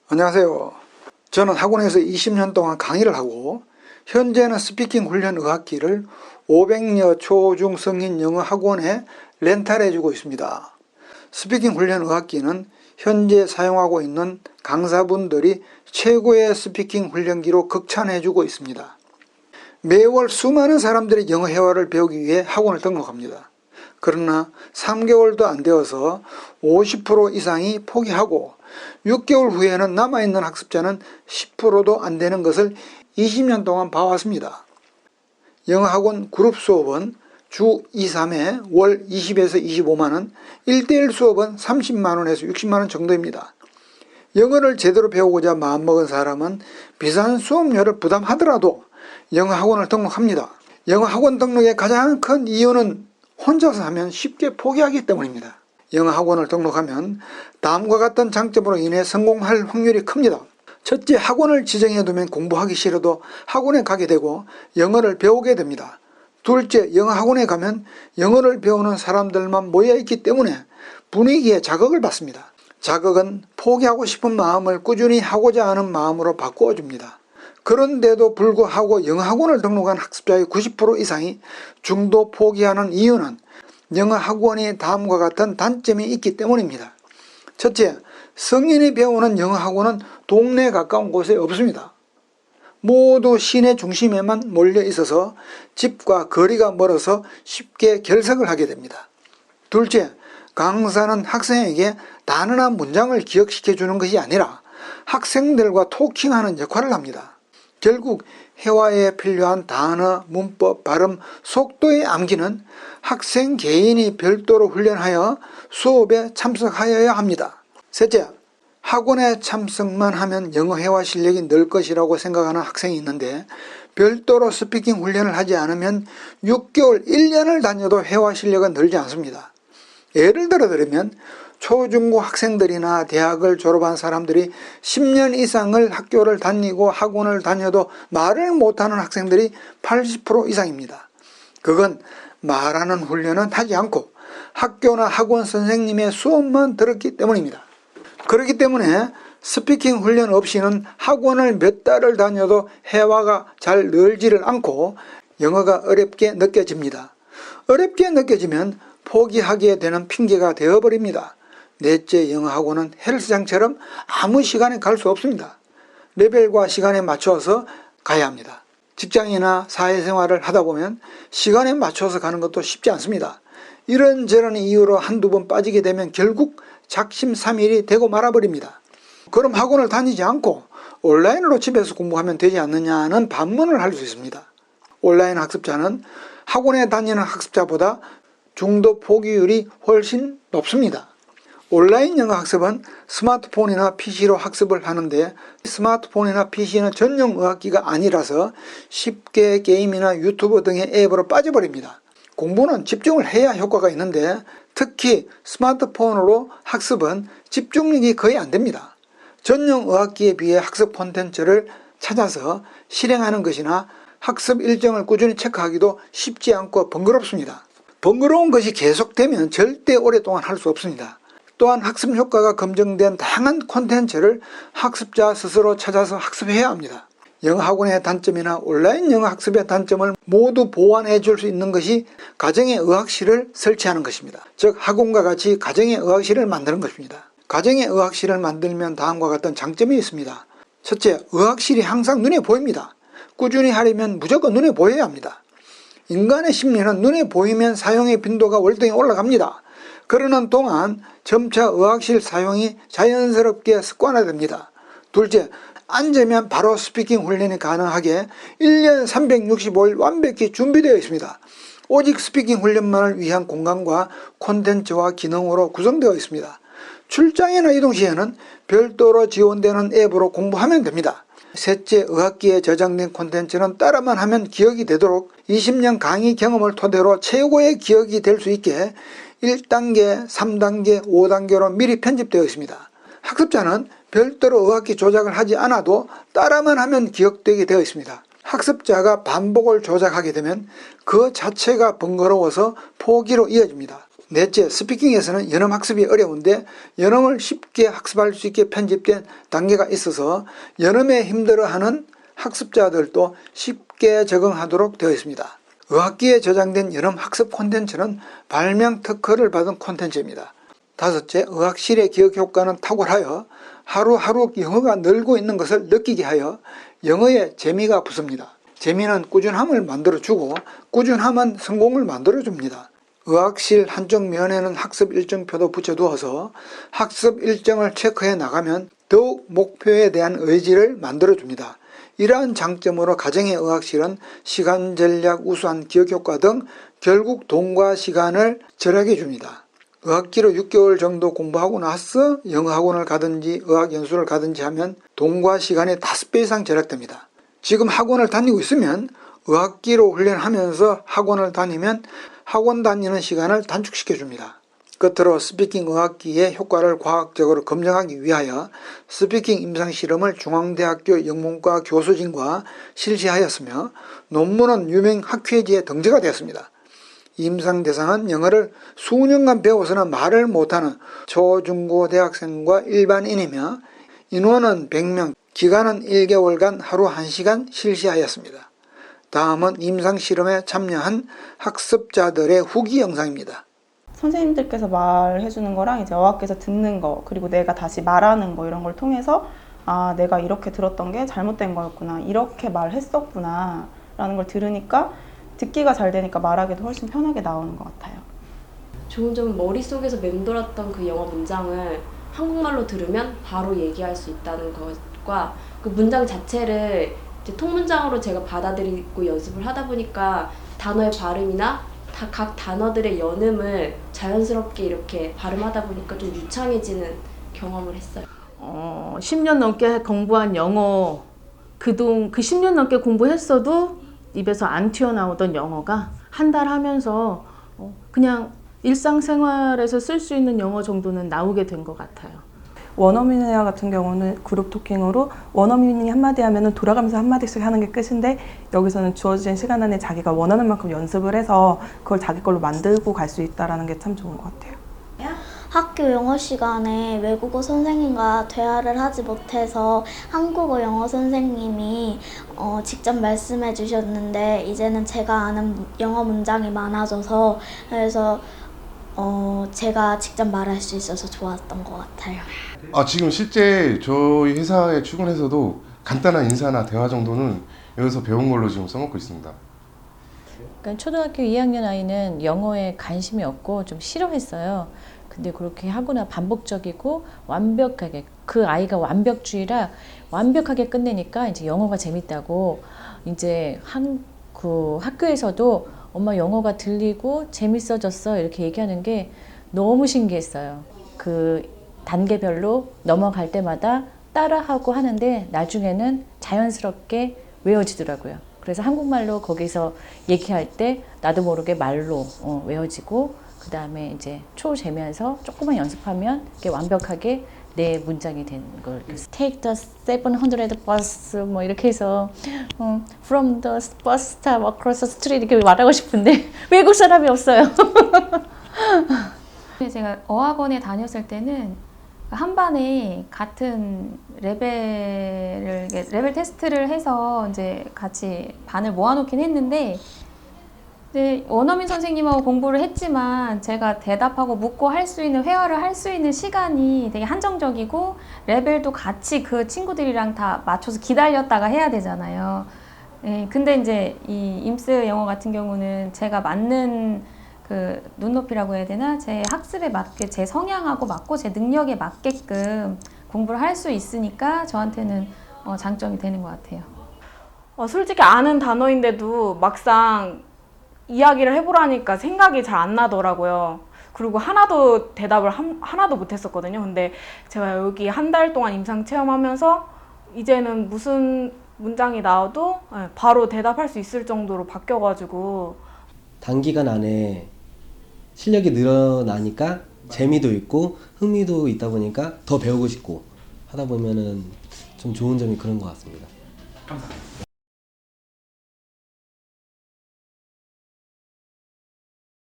안녕하세요. 저는 학원에서 20년 동안 강의를 하고 현재는 스피킹 훈련 의학기를 500여 초중 성인 영어 학원에 렌탈해 주고 있습니다. 스피킹 훈련 의학기는 현재 사용하고 있는 강사분들이 최고의 스피킹 훈련기로 극찬해 주고 있습니다. 매월 수많은 사람들이 영어 회화를 배우기 위해 학원을 등록합니다. 그러나 3개월도 안 되어서 50% 이상이 포기하고 6개월 후에는 남아있는 학습자는 10%도 안 되는 것을 20년 동안 봐왔습니다. 영어학원 그룹 수업은 주 2, 3회 월 20에서 25만원, 1대1 수업은 30만원에서 60만원 정도입니다. 영어를 제대로 배우고자 마음먹은 사람은 비싼 수업료를 부담하더라도 영어학원을 등록합니다. 영어학원 등록의 가장 큰 이유는 혼자서 하면 쉽게 포기하기 때문입니다. 영어학원을 등록하면 다음과 같은 장점으로 인해 성공할 확률이 큽니다. 첫째, 학원을 지정해두면 공부하기 싫어도 학원에 가게 되고 영어를 배우게 됩니다. 둘째, 영어학원에 가면 영어를 배우는 사람들만 모여있기 때문에 분위기에 자극을 받습니다. 자극은 포기하고 싶은 마음을 꾸준히 하고자 하는 마음으로 바꾸어줍니다. 그런데도 불구하고 영어학원을 등록한 학습자의 90% 이상이 중도 포기하는 이유는 영어학원이 다음과 같은 단점이 있기 때문입니다. 첫째, 성인이 배우는 영어학원은 동네에 가까운 곳에 없습니다. 모두 시내 중심에만 몰려 있어서 집과 거리가 멀어서 쉽게 결석을 하게 됩니다. 둘째, 강사는 학생에게 단어나 문장을 기억시켜 주는 것이 아니라 학생들과 토킹하는 역할을 합니다. 결국 회화에 필요한 단어, 문법, 발음, 속도의 암기는 학생 개인이 별도로 훈련하여 수업에 참석하여야 합니다. 셋째, 학원에 참석만 하면 영어 회화 실력이 늘 것이라고 생각하는 학생이 있는데 별도로 스피킹 훈련을 하지 않으면 6개월, 1년을 다녀도 회화 실력은 늘지 않습니다. 예를 들어 드리면 초중고 학생들이나 대학을 졸업한 사람들이 10년 이상을 학교를 다니고 학원을 다녀도 말을 못하는 학생들이 80% 이상입니다. 그건 말하는 훈련은 하지 않고 학교나 학원 선생님의 수업만 들었기 때문입니다. 그렇기 때문에 스피킹 훈련 없이는 학원을 몇 달을 다녀도 회화가 잘 늘지를 않고 영어가 어렵게 느껴집니다. 어렵게 느껴지면 포기하게 되는 핑계가 되어버립니다. 넷째, 영어학원은 헬스장처럼 아무 시간에 갈 수 없습니다. 레벨과 시간에 맞춰서 가야 합니다. 직장이나 사회생활을 하다 보면 시간에 맞춰서 가는 것도 쉽지 않습니다. 이런저런 이유로 한두 번 빠지게 되면 결국 작심삼일이 되고 말아버립니다. 그럼 학원을 다니지 않고 온라인으로 집에서 공부하면 되지 않느냐는 반문을 할 수 있습니다. 온라인 학습자는 학원에 다니는 학습자보다 중도 포기율이 훨씬 높습니다. 온라인 영어 학습은 스마트폰이나 PC로 학습을 하는데 스마트폰이나 PC는 전용 의학기가 아니라서 쉽게 게임이나 유튜브 등의 앱으로 빠져버립니다. 공부는 집중을 해야 효과가 있는데 특히 스마트폰으로 학습은 집중력이 거의 안 됩니다. 전용 의학기에 비해 학습 콘텐츠를 찾아서 실행하는 것이나 학습 일정을 꾸준히 체크하기도 쉽지 않고 번거롭습니다. 번거로운 것이 계속되면 절대 오랫동안 할 수 없습니다. 또한 학습 효과가 검증된 다양한 콘텐츠를 학습자 스스로 찾아서 학습해야 합니다. 영어학원의 단점이나 온라인 영어 학습의 단점을 모두 보완해 줄 수 있는 것이 가정의 의학실을 설치하는 것입니다. 즉 학원과 같이 가정의 의학실을 만드는 것입니다. 가정의 의학실을 만들면 다음과 같은 장점이 있습니다. 첫째, 의학실이 항상 눈에 보입니다. 꾸준히 하려면 무조건 눈에 보여야 합니다. 인간의 심리는 눈에 보이면 사용의 빈도가 월등히 올라갑니다. 그러는 동안 점차 의학실 사용이 자연스럽게 습관화됩니다. 둘째, 앉으면 바로 스피킹 훈련이 가능하게 1년 365일 완벽히 준비되어 있습니다. 오직 스피킹 훈련만을 위한 공간과 콘텐츠와 기능으로 구성되어 있습니다. 출장이나 이동 시에는 별도로 지원되는 앱으로 공부하면 됩니다. 셋째, 의학기에 저장된 콘텐츠는 따라만 하면 기억이 되도록 20년 강의 경험을 토대로 최고의 기억이 될 수 있게 1단계, 3단계, 5단계로 미리 편집되어 있습니다. 학습자는 별도로 의학기 조작을 하지 않아도 따라만 하면 기억되게 되어 있습니다. 학습자가 반복을 조작하게 되면 그 자체가 번거로워서 포기로 이어집니다. 넷째, 스피킹에서는 연음 학습이 어려운데 연음을 쉽게 학습할 수 있게 편집된 단계가 있어서 연음에 힘들어하는 학습자들도 쉽게 적응하도록 되어 있습니다. 의학기에 저장된 연음 학습 콘텐츠는 발명 특허를 받은 콘텐츠입니다. 다섯째, 의학실의 기억 효과는 탁월하여 하루하루 영어가 늘고 있는 것을 느끼게 하여 영어에 재미가 붙습니다. 재미는 꾸준함을 만들어주고 꾸준함은 성공을 만들어줍니다. 의학실 한쪽 면에는 학습 일정표도 붙여두어서 학습 일정을 체크해 나가면 더욱 목표에 대한 의지를 만들어줍니다. 이러한 장점으로 가정의 의학실은 시간 전략, 우수한 기억효과 등 결국 돈과 시간을 절약해 줍니다. 의학기로 6개월 정도 공부하고 나서 영어학원을 가든지 의학연수를 가든지 하면 돈과 시간이 5배 이상 절약됩니다. 지금 학원을 다니고 있으면 의학기로 훈련하면서 학원을 다니면 학원 다니는 시간을 단축시켜 줍니다. 끝으로 스피킹 의학기의 효과를 과학적으로 검증하기 위하여 스피킹 임상실험을 중앙대학교 영문과 교수진과 실시하였으며 논문은 유명 학회지에 등재가 되었습니다. 임상 대상은 영어를 수년간 배워서는 말을 못하는 초, 중고 대학생과 일반인이며 인원은 100명, 기간은 1개월간 하루 1시간 실시하였습니다. 다음은 임상실험에 참여한 학습자들의 후기 영상입니다. 선생님들께서 말해주는 거랑 이제 어학께서 듣는 거, 그리고 내가 다시 말하는 거 이런 걸 통해서 아, 내가 이렇게 들었던 게 잘못된 거였구나, 이렇게 말했었구나 라는 걸 들으니까 듣기가 잘 되니까 말하기도 훨씬 편하게 나오는 것 같아요. 좋은 점은 머릿속에서 맴돌았던 그 영어 문장을 한국말로 들으면 바로 얘기할 수 있다는 것과 그 문장 자체를 이제 통문장으로 제가 받아들이고 연습을 하다 보니까 단어의 발음이나 각 단어들의 연음을 자연스럽게 이렇게 발음하다 보니까 좀 유창해지는 경험을 했어요. 10년 넘게 공부한 영어, 그 10년 넘게 공부했어도 입에서 안 튀어나오던 영어가 한 달 하면서 그냥 일상생활에서 쓸 수 있는 영어 정도는 나오게 된 것 같아요. 원어민이와 같은 경우는 그룹 토킹으로 원어민이 한마디 하면 돌아가면서 한마디씩 하는 게 끝인데, 여기서는 주어진 시간 안에 자기가 원하는 만큼 연습을 해서 그걸 자기 걸로 만들고 갈 수 있다는 게 참 좋은 것 같아요. 학교 영어 시간에 외국어 선생님과 대화를 하지 못해서 한국어 영어 선생님이 직접 말씀해 주셨는데, 이제는 제가 아는 영어 문장이 많아져서 그래서 제가 직접 말할 수 있어서 좋았던 것 같아요. 지금 실제 저희 회사에 출근해서도 간단한 인사나 대화 정도는 여기서 배운 걸로 지금 써먹고 있습니다. 그러니까 초등학교 2학년 아이는 영어에 관심이 없고 좀 싫어했어요. 근데 그렇게 하거나 반복적이고 완벽하게, 그 아이가 완벽주의라 완벽하게 끝내니까 이제 영어가 재밌다고, 이제 그 학교에서도 엄마 영어가 들리고 재밌어졌어 이렇게 얘기하는 게 너무 신기했어요. 그 단계별로 넘어갈 때마다 따라하고 하는데 나중에는 자연스럽게 외워지더라고요. 그래서 한국말로 거기서 얘기할 때 나도 모르게 말로 외워지고, 그 다음에 이제 초 재면서 조금만 연습하면 이게 완벽하게 내 문장이 되는 걸. Take the 700 bus 뭐 이렇게 해서 from the bus stop across the street 이렇게 말하고 싶은데 외국 사람이 없어요. 제가 어학원에 다녔을 때는 한 반에 같은 레벨 테스트를 해서 이제 같이 반을 모아놓긴 했는데, 이제 원어민 선생님하고 공부를 했지만 제가 대답하고 묻고 할 수 있는, 회화를 할 수 있는 시간이 되게 한정적이고, 레벨도 같이 그 친구들이랑 다 맞춰서 기다렸다가 해야 되잖아요. 예, 근데 이제 이 임스 영어 같은 경우는 제가 맞는 그 눈높이라고 해야 되나? 제 학습에 맞게, 제 성향하고 맞고 제 능력에 맞게끔 공부를 할 수 있으니까 저한테는 장점이 되는 것 같아요. 솔직히 아는 단어인데도 막상 이야기를 해보라니까 생각이 잘 안 나더라고요. 그리고 하나도 대답을 하나도 못했었거든요. 근데 제가 여기 한 달 동안 임상 체험하면서 이제는 무슨 문장이 나와도 바로 대답할 수 있을 정도로 바뀌어가지고, 단기간 안에 실력이 늘어나니까 재미도 있고 흥미도 있다 보니까 더 배우고 싶고 하다 보면은 좀 좋은 점이 그런 것 같습니다. 감사합니다.